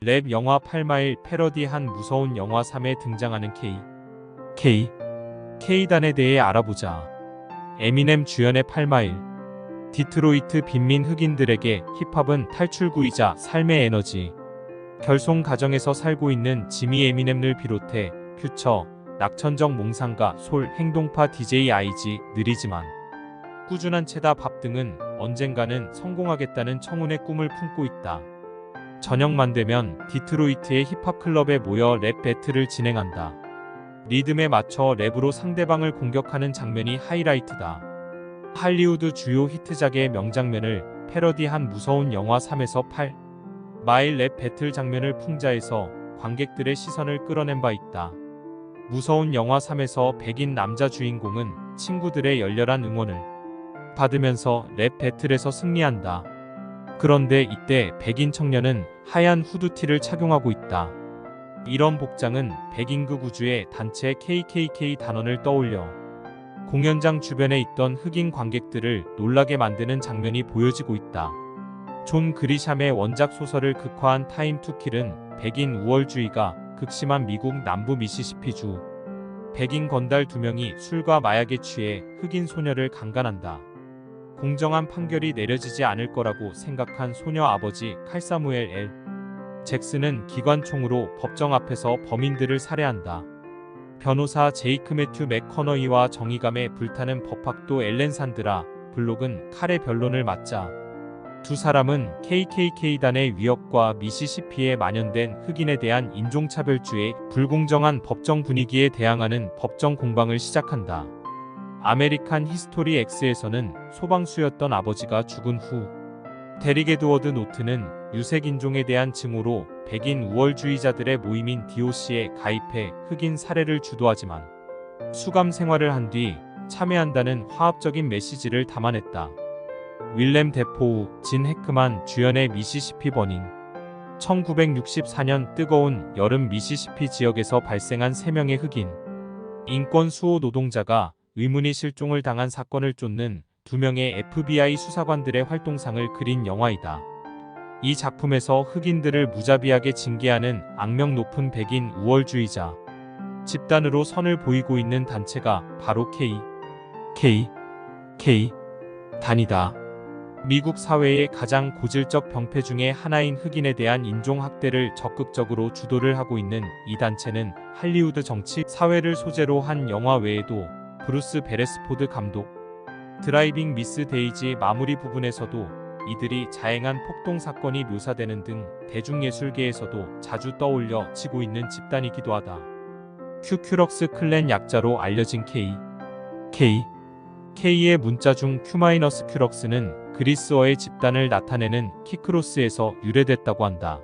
랩 영화 8마일 패러디한 무서운 영화 3에 등장하는 K단에 대해 알아보자. 에미넴 주연의 8마일. 디트로이트 빈민 흑인들에게 힙합은 탈출구이자 삶의 에너지. 결손 가정에서 살고 있는 지미 에미넴을 비롯해 퓨처, 낙천적 몽상가, 솔, 행동파 DJ 아이지, 느리지만 꾸준한 체다 밥 등은 언젠가는 성공하겠다는 청운의 꿈을 품고 있다. 저녁만 되면 디트로이트의 힙합 클럽에 모여 랩 배틀을 진행한다. 리듬에 맞춰 랩으로 상대방을 공격하는 장면이 하이라이트다. 할리우드 주요 히트작의 명장면을 패러디한 무서운 영화 3에서 8마일 랩 배틀 장면을 풍자해서 관객들의 시선을 끌어낸 바 있다. 무서운 영화 3에서 백인 남자 주인공은 친구들의 열렬한 응원을 받으면서 랩 배틀에서 승리한다. 그런데 이때 백인 청년은 하얀 후드티를 착용하고 있다. 이런 복장은 백인극 우주의 단체 KKK 단원을 떠올려 공연장 주변에 있던 흑인 관객들을 놀라게 만드는 장면이 보여지고 있다. 존 그리샴의 원작 소설을 극화한 타임 투 킬은 백인 우월주의가 극심한 미국 남부 미시시피주 백인 건달 2명이 술과 마약에 취해 흑인 소녀를 강간한다. 공정한 판결이 내려지지 않을 거라고 생각한 소녀 아버지 칼사무엘 L. 잭슨은 기관총으로 법정 앞에서 범인들을 살해한다. 변호사 제이크 매튜 맥커너이와 정의감에 불타는 법학도 엘렌 산드라 블록은 칼의 변론을 맞자 두 사람은 KKK단의 위협과 미시시피에 만연된 흑인에 대한 인종차별주의 불공정한 법정 분위기에 대항하는 법정 공방을 시작한다. 아메리칸 히스토리 X에서는 소방수였던 아버지가 죽은 후 데릭 에드워드 노트는 유색인종에 대한 증오로 백인 우월주의자들의 모임인 DOC에 가입해 흑인 살해를 주도하지만 수감 생활을 한 뒤 참여한다는 화합적인 메시지를 담아냈다. 윌렘 데포우, 진 해크만 주연의 미시시피 버닝. 1964년 뜨거운 여름 미시시피 지역에서 발생한 3명의 흑인 인권 수호 노동자가 의문의 실종을 당한 사건을 쫓는 2명의 FBI 수사관들의 활동상을 그린 영화이다. 이 작품에서 흑인들을 무자비하게 징계하는 악명 높은 백인 우월주의자 집단으로 선을 보이고 있는 단체가 바로 K단이다. 미국 사회의 가장 고질적 병폐 중의 하나인 흑인에 대한 인종학대를 적극적으로 주도를 하고 있는 이 단체는 할리우드 정치, 사회를 소재로 한 영화 외에도 브루스 베레스포드 감독, 드라이빙 미스 데이지 마무리 부분에서도 이들이 자행한 폭동 사건이 묘사되는 등 대중예술계에서도 자주 떠올려지고 있는 집단이기도 하다. 큐큐럭스 클랜 약자로 알려진 K의 문자 중 Q-큐럭스는 그리스어의 집단을 나타내는 키크로스에서 유래됐다고 한다.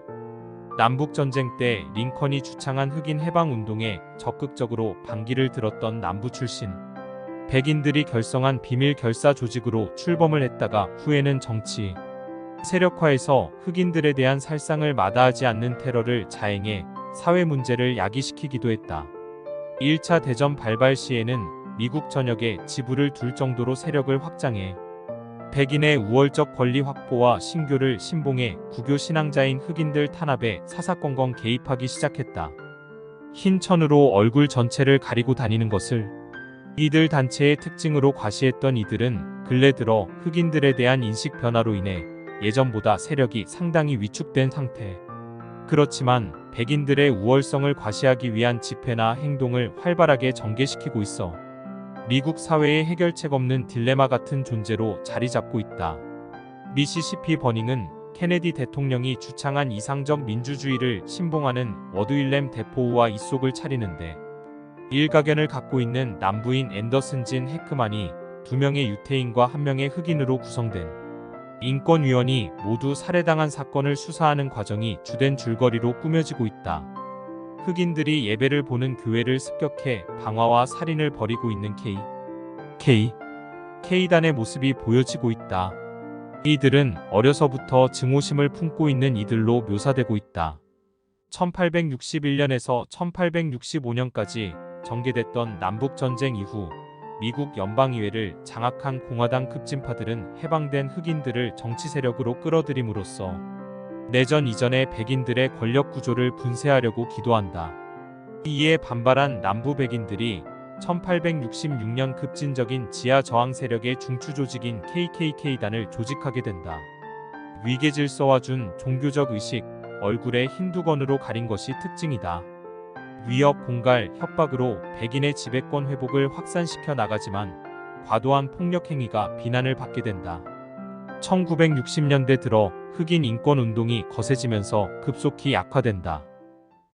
남북전쟁 때 링컨이 주창한 흑인 해방운동에 적극적으로 반기를 들었던 남부 출신 백인들이 결성한 비밀 결사 조직으로 출범을 했다가 후에는 정치 세력화해서 흑인들에 대한 살상을 마다하지 않는 테러를 자행해 사회 문제를 야기시키기도 했다. 1차 대전 발발 시에는 미국 전역에 지부를 둘 정도로 세력을 확장해 백인의 우월적 권리 확보와 신교를 신봉해 구교 신앙자인 흑인들 탄압에 사사건건 개입하기 시작했다. 흰 천으로 얼굴 전체를 가리고 다니는 것을 이들 단체의 특징으로 과시했던 이들은 근래 들어 흑인들에 대한 인식 변화로 인해 예전보다 세력이 상당히 위축된 상태. 그렇지만 백인들의 우월성을 과시하기 위한 집회나 행동을 활발하게 전개시키고 있어 미국 사회의 해결책 없는 딜레마 같은 존재로 자리 잡고 있다. 미시시피 버닝은 케네디 대통령이 주창한 이상적 민주주의를 신봉하는 워드윌렘 데포우와 이속을 차리는데 일가견을 갖고 있는 남부인 앤더슨 진 해크만이 2명의 유태인과 1명의 흑인으로 구성된 인권위원이 모두 살해당한 사건을 수사하는 과정이 주된 줄거리로 꾸며지고 있다. 흑인들이 예배를 보는 교회를 습격해 방화와 살인을 벌이고 있는 K단의 모습이 보여지고 있다. 이들은 어려서부터 증오심을 품고 있는 이들로 묘사되고 있다. 1861년에서 1865년까지 전개됐던 남북전쟁 이후 미국 연방의회를 장악한 공화당 급진파들은 해방된 흑인들을 정치 세력으로 끌어들임으로써 내전 이전의 백인들의 권력 구조를 분쇄하려고 기도한다. 이에 반발한 남부 백인들이 1866년 급진적인 지하 저항 세력의 중추 조직인 KKK단을 조직하게 된다. 위계 질서와 준 종교적 의식, 얼굴에 힌두건으로 가린 것이 특징이다. 위협, 공갈, 협박으로 백인의 지배권 회복을 확산시켜 나가지만 과도한 폭력 행위가 비난을 받게 된다. 1960년대 들어 흑인 인권 운동이 거세지면서 급속히 약화된다.